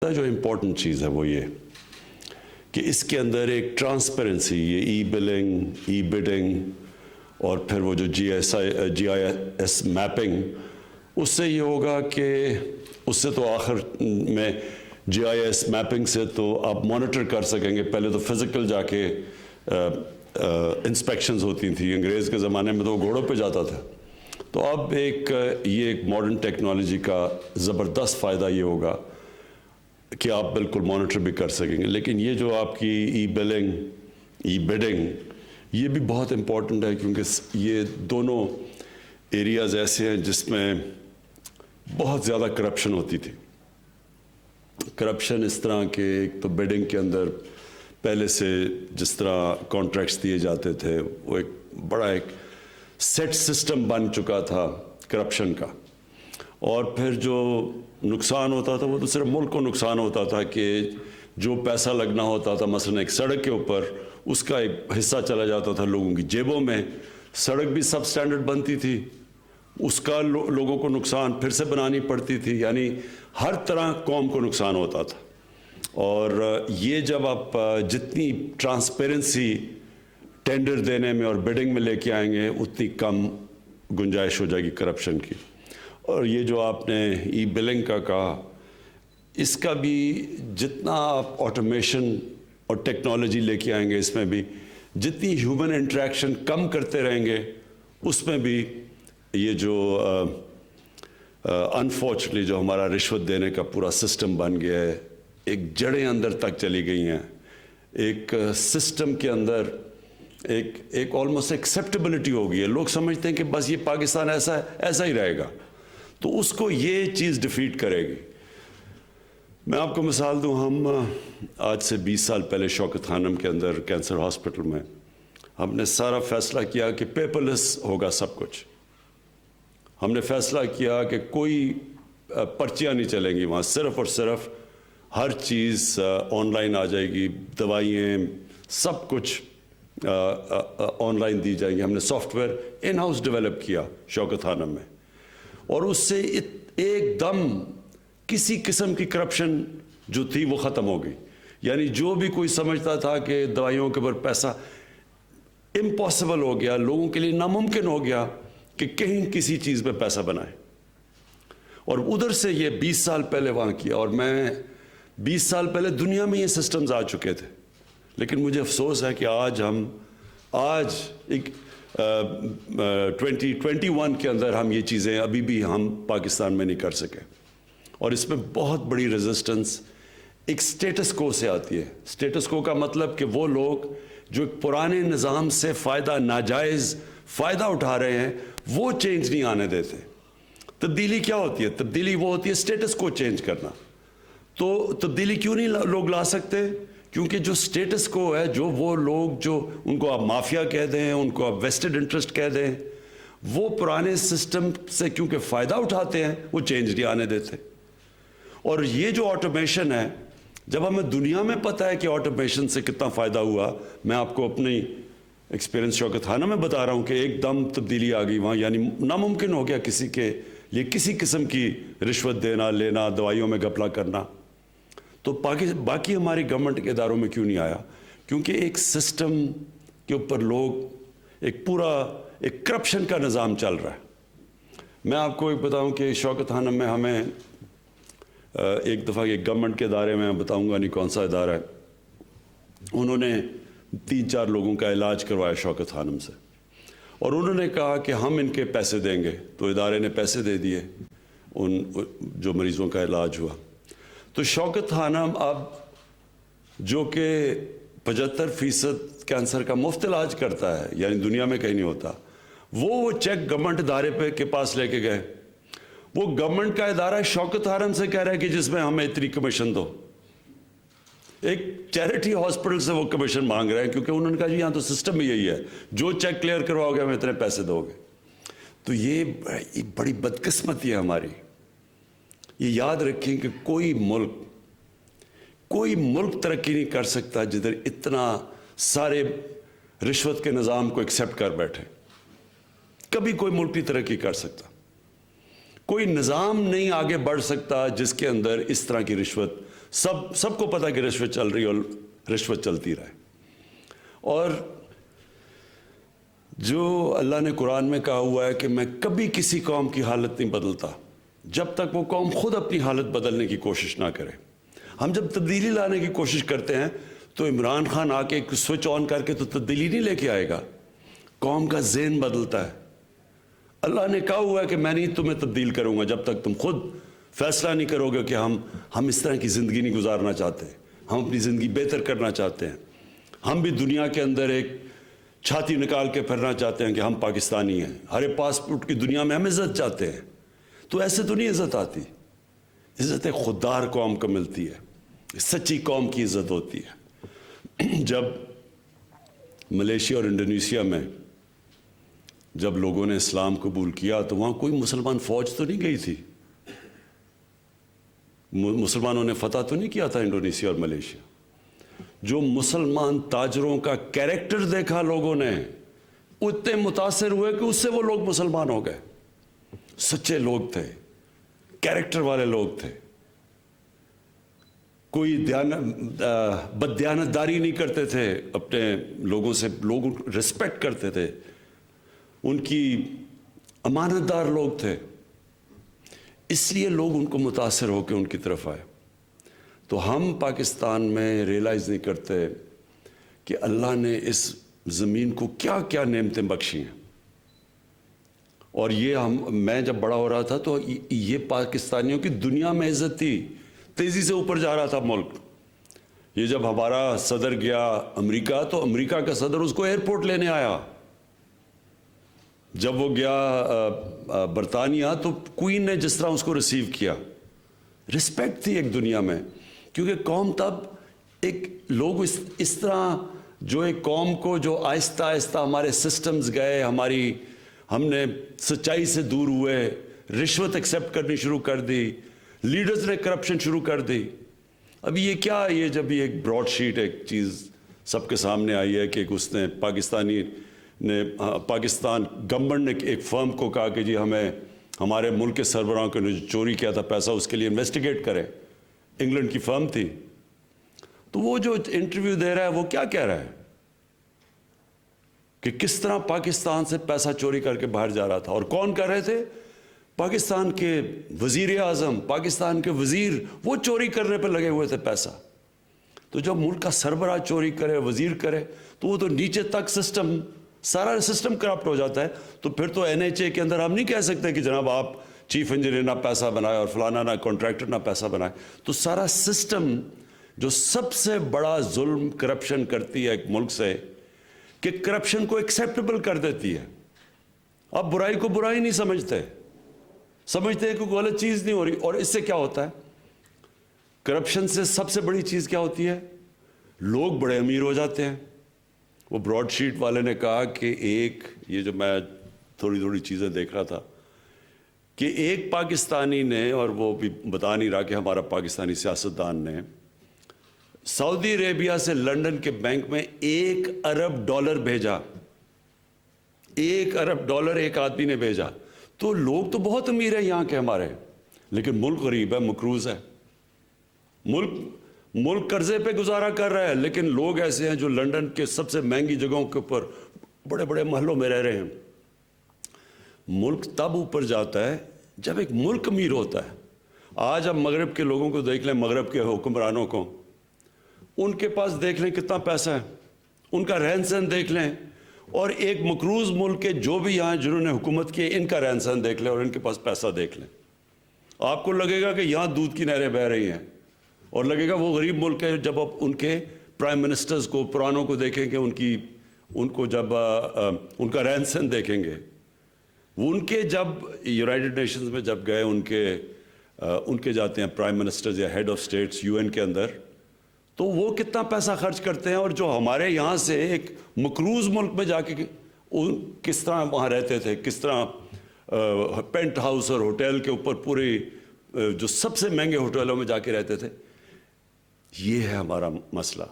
جو امپورٹنٹ چیز ہے وہ یہ کہ اس کے اندر ایک ٹرانسپیرنسی، یہ ای بلنگ، ای بڈنگ اور پھر وہ جو جی آئی ایس میپنگ، اس سے یہ ہوگا کہ اس سے تو آخر میں جی آئی ایس میپنگ سے تو آپ مانیٹر کر سکیں گے. پہلے تو فزیکل جا کے انسپیکشنز ہوتی تھیں، انگریز کے زمانے میں تو وہ گھوڑوں پہ جاتا تھا. تو اب یہ ایک ماڈرن ٹیکنالوجی کا زبردست فائدہ یہ ہوگا کہ آپ بالکل مانیٹر بھی کر سکیں گے. لیکن یہ جو آپ کی ای بلنگ، ای بڈنگ، یہ بھی بہت امپورٹنٹ ہے کیونکہ یہ دونوں ایریاز ایسے ہیں جس میں بہت زیادہ کرپشن ہوتی تھی. کرپشن اس طرح کہ ایک تو بڈنگ کے اندر پہلے سے جس طرح کانٹریکٹس دیے جاتے تھے وہ ایک بڑا ایک سیٹ سسٹم بن چکا تھا کرپشن کا، اور پھر جو نقصان ہوتا تھا وہ تو صرف ملک کو نقصان ہوتا تھا کہ جو پیسہ لگنا ہوتا تھا مثلا ایک سڑک کے اوپر، اس کا ایک حصہ چلا جاتا تھا لوگوں کی جیبوں میں. سڑک بھی سب سٹینڈرڈ بنتی تھی، اس کا لوگوں کو نقصان پھر سے بنانی پڑتی تھی، یعنی ہر طرح قوم کو نقصان ہوتا تھا. اور یہ جب آپ جتنی ٹرانسپیرنسی ٹینڈر دینے میں اور بڈنگ میں لے کے آئیں گے اتنی کم گنجائش ہو جائے گی کرپشن کی. اور یہ جو آپ نے ای بلنگ کا کہا، اس کا بھی جتنا آپ آٹومیشن اور ٹیکنالوجی لے کے آئیں گے، اس میں بھی جتنی ہیومن انٹریکشن کم کرتے رہیں گے، اس میں بھی یہ جو انفارچونیٹلی جو ہمارا رشوت دینے کا پورا سسٹم بن گیا ہے، ایک جڑیں اندر تک چلی گئی ہیں. ایک سسٹم کے اندر ایک آلموسٹ ایکسیپٹیبلٹی ہو گئی ہے. لوگ سمجھتے ہیں کہ بس یہ پاکستان ایسا ہی رہے گا، تو اس کو یہ چیز ڈیفیٹ کرے گی. میں آپ کو مثال دوں، ہم آج سے 20 سال پہلے شوکت خانم کے اندر کینسر ہاسپٹل میں ہم نے سارا فیصلہ کیا کہ پیپر لیس ہوگا سب کچھ. ہم نے فیصلہ کیا کہ کوئی پرچیاں نہیں چلیں گی وہاں، صرف اور صرف ہر چیز آن لائن آ جائے گی، دوائیں سب کچھ آن لائن دی جائیں گی. ہم نے soft where in house develop کیا شوکت خانم میں، اور اس سے ایک دم کسی قسم کی کرپشن جو تھی وہ ختم ہو گئی. یعنی جو بھی کوئی سمجھتا تھا کہ دوائیوں کے اوپر پیسہ، امپاسبل ہو گیا، لوگوں کے لیے ناممکن ہو گیا کہ کہیں کسی چیز پہ پیسہ بنائے. اور ادھر سے یہ 20 سال پہلے وہاں کیا، اور میں 20 سال پہلے دنیا میں یہ سسٹمز آ چکے تھے. لیکن مجھے افسوس ہے کہ آج ایک 2021 کے اندر ہم یہ چیزیں ابھی بھی ہم پاکستان میں نہیں کر سکے. اور اس میں بہت بڑی ریزسٹنس ایک سٹیٹس کو سے آتی ہے. سٹیٹس کو کا مطلب کہ وہ لوگ جو پرانے نظام سے ناجائز فائدہ اٹھا رہے ہیں وہ چینج نہیں آنے دیتے. تبدیلی کیا ہوتی ہے؟ تبدیلی وہ ہوتی ہے سٹیٹس کو چینج کرنا. تو تبدیلی کیوں نہیں لوگ لا سکتے؟ کیونکہ جو سٹیٹس کو ہے، جو وہ لوگ جو ان کو آپ مافیا کہہ دیں، ان کو آپ ویسٹڈ انٹرسٹ کہہ دیں، وہ پرانے سسٹم سے کیونکہ فائدہ اٹھاتے ہیں وہ چینج نہیں آنے دیتے. اور یہ جو آٹومیشن ہے، جب ہمیں دنیا میں پتہ ہے کہ آٹومیشن سے کتنا فائدہ ہوا، میں آپ کو اپنی ایکسپیرینس شوکت خانہ میں بتا رہا ہوں کہ ایک دم تبدیلی آ گئی وہاں. یعنی ناممکن ہو گیا کسی کے لیے کسی قسم کی رشوت دینا لینا، دوائیوں میں گھپلا کرنا. تو باقی ہماری گورنمنٹ کے اداروں میں کیوں نہیں آیا؟ کیونکہ ایک سسٹم کے اوپر لوگ ایک کرپشن کا نظام چل رہا ہے. میں آپ کو ایک بتاؤں کہ شوکت خانہ میں ہمیں ایک دفعہ ایک گورنمنٹ کے ادارے میں بتاؤں گا نہیں کون سا ادارہ ہے، انہوں نے 3-4 لوگوں کا علاج کروایا شوکت خانم سے، اور انہوں نے کہا کہ ہم ان کے پیسے دیں گے. تو ادارے نے پیسے دے دیے ان جو مریضوں کا علاج ہوا. تو شوکت خانم اب جو کہ 75% کینسر کا مفت علاج کرتا ہے، یعنی دنیا میں کہیں نہیں ہوتا، وہ چیک گورنمنٹ ادارے کے پاس لے کے گئے. وہ گورنمنٹ کا ادارہ شوکت خانم سے کہہ رہا ہے کہ جس میں ہمیں اتنی کمیشن دو. ایک چیریٹی ہاسپٹل سے وہ کمیشن مانگ رہے ہیں کیونکہ انہوں نے کہا جی یہاں تو سسٹم ہی یہی ہے، جو چیک کلیئر کرواؤ گے ہمیں اتنے پیسے دو گے. تو یہ بڑی بدقسمتی ہے ہماری. یہ یاد رکھیں کہ کوئی ملک ترقی نہیں کر سکتا جدھر اتنا سارے رشوت کے نظام کو ایکسیپٹ کر بیٹھے. کبھی کوئی ملک نہیں ترقی کر سکتا. کوئی نظام نہیں آگے بڑھ سکتا جس کے اندر اس طرح کی رشوت سب کو پتا کہ رشوت چل رہی ہے اور رشوت چلتی رہے. اور جو اللہ نے قرآن میں کہا ہوا ہے کہ میں کبھی کسی قوم کی حالت نہیں بدلتا جب تک وہ قوم خود اپنی حالت بدلنے کی کوشش نہ کرے. ہم جب تبدیلی لانے کی کوشش کرتے ہیں تو عمران خان آ کے سوئچ آن کر کے تو تبدیلی نہیں لے کے آئے گا. قوم کا ذہن بدلتا ہے. اللہ نے کہا ہوا ہے کہ میں نہیں تمہیں تبدیل کروں گا جب تک تم خود فیصلہ نہیں کرو گے کہ ہم اس طرح کی زندگی نہیں گزارنا چاہتے, ہم اپنی زندگی بہتر کرنا چاہتے ہیں, ہم بھی دنیا کے اندر ایک چھاتی نکال کے پھرنا چاہتے ہیں کہ ہم پاکستانی ہیں, ہر پاسپورٹ کی دنیا میں ہم عزت چاہتے ہیں. تو ایسے تو نہیں عزت آتی. عزت ایک خوددار قوم کو ملتی ہے, سچی قوم کی عزت ہوتی ہے. جب ملیشیا اور انڈونیشیا میں جب لوگوں نے اسلام قبول کیا تو وہاں کوئی مسلمان فوج تو نہیں گئی تھی, مسلمانوں نے فتح تو نہیں کیا تھا انڈونیشیا اور ملیشیا. جو مسلمان تاجروں کا کیریکٹر دیکھا لوگوں نے اتنے متاثر ہوئے کہ اس سے وہ لوگ مسلمان ہو گئے. سچے لوگ تھے, کیریکٹر والے لوگ تھے, کوئی بددیانتداری نہیں کرتے تھے اپنے لوگوں سے, لوگ رسپیکٹ کرتے تھے, ان کی امانت دار لوگ تھے. اس لیے لوگ ان کو متاثر ہو کے ان کی طرف آئے. تو ہم پاکستان میں ریئلائز نہیں کرتے کہ اللہ نے اس زمین کو کیا کیا نعمتیں بخشی ہیں. اور یہ میں جب بڑا ہو رہا تھا تو یہ پاکستانیوں کی دنیا میں عزت تھی, تیزی سے اوپر جا رہا تھا ملک. یہ جب ہمارا صدر گیا امریکہ تو امریکہ کا صدر اس کو ایئرپورٹ لینے آیا. جب وہ گیا برطانیہ تو کوئین نے جس طرح اس کو ریسیو کیا, رسپیکٹ تھی ایک دنیا میں. کیونکہ قوم تب ایک لوگ اس طرح جو ایک قوم کو جو آہستہ آہستہ ہمارے سسٹمز گئے, ہم نے سچائی سے دور ہوئے, رشوت ایکسیپٹ کرنی شروع کر دی, لیڈرز نے کرپشن شروع کر دی. ابھی یہ کیا, یہ جب یہ ایک براڈ شیٹ ایک چیز سب کے سامنے آئی ہے کہ اس نے پاکستان گورنمنٹ نے ایک فرم کو کہا کہ جی ہمیں ہمارے ملک کے سربراہوں کو جو چوری کیا تھا پیسہ اس کے لیے انویسٹیگیٹ کرے. انگلینڈ کی فرم تھی. تو وہ جو انٹرویو دے رہا ہے وہ کیا کہہ رہا ہے کہ کس طرح پاکستان سے پیسہ چوری کر کے باہر جا رہا تھا. اور کون کر رہے تھے؟ پاکستان کے وزیر اعظم, پاکستان کے وزیر, وہ چوری کرنے پہ لگے ہوئے تھے پیسہ. تو جب ملک کا سربراہ چوری کرے, وزیر کرے, تو وہ تو نیچے تک سارا سسٹم کرپٹ ہو جاتا ہے. تو پھر تو NHA کے اندر ہم نہیں کہہ سکتے کہ جناب آپ چیف انجینئر نہ پیسہ بنائے اور فلانا نہ کانٹریکٹر نہ پیسہ بنائے. تو سارا سسٹم جو سب سے بڑا ظلم کرپشن کرتی ہے ایک ملک سے کہ کرپشن کو ایکسیپٹیبل کر دیتی ہے. اب برائی کو برائی نہیں سمجھتے ہیں کہ کوئی غلط چیز نہیں ہو رہی. اور اس سے کیا ہوتا ہے, کرپشن سے سب سے بڑی چیز کیا ہوتی ہے, لوگ بڑے امیر ہو جاتے ہیں. وہ براڈ شیٹ والے نے کہا کہ یہ جو میں تھوڑی چیزیں دیکھ رہا تھا کہ ایک پاکستانی نے, اور وہ بھی بتا نہیں رہا کہ ہمارا پاکستانی سیاستدان نے, سعودی عربیہ سے لنڈن کے بینک میں $1 ارب بھیجا. $1 ارب ایک آدمی نے بھیجا. تو لوگ تو بہت امیر ہیں یہاں کے ہمارے, لیکن ملک غریب ہے, مقروض ہے. ملک قرضے پہ گزارا کر رہا ہے, لیکن لوگ ایسے ہیں جو لنڈن کے سب سے مہنگی جگہوں کے اوپر بڑے بڑے محلوں میں رہ رہے ہیں. ملک تب اوپر جاتا ہے جب ایک ملک امیر ہوتا ہے. آج ہم مغرب کے لوگوں کو دیکھ لیں, مغرب کے حکمرانوں کو, ان کے پاس دیکھ لیں کتنا پیسہ ہے, ان کا رہن سہن دیکھ لیں, اور ایک مقروض ملک کے جو بھی یہاں جنہوں نے حکومت کی ان کا رہن سہن دیکھ لیں اور ان کے پاس پیسہ دیکھ لیں. آپ کو لگے گا کہ یہاں دودھ کی نہریں بہہ رہی ہیں, اور لگے گا وہ غریب ملک ہے. جب آپ ان کے پرائم منسٹرز کو پرانوں کو دیکھیں گے, ان کو جب ان کا رہن سہن دیکھیں گے, ان کے جب یونائٹڈ نیشنز میں جب گئے, ان کے جاتے ہیں پرائم منسٹرز یا ہیڈ آف اسٹیٹس UN کے اندر, تو وہ کتنا پیسہ خرچ کرتے ہیں. اور جو ہمارے یہاں سے ایک مقروض ملک میں جا کے کس طرح وہاں رہتے تھے, کس طرح پینٹ ہاؤس اور ہوٹل کے اوپر پورے جو سب سے مہنگے ہوٹلوں میں جا کے رہتے تھے. یہ ہے ہمارا مسئلہ.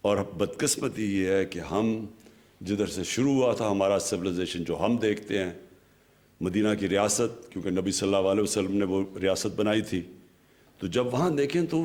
اور بدقسمتی یہ ہے کہ ہم جدھر سے شروع ہوا تھا ہمارا سویلائزیشن, جو ہم دیکھتے ہیں مدینہ کی ریاست, کیونکہ نبی صلی اللہ علیہ وسلم نے وہ ریاست بنائی تھی, تو جب وہاں دیکھیں تو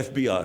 FBR,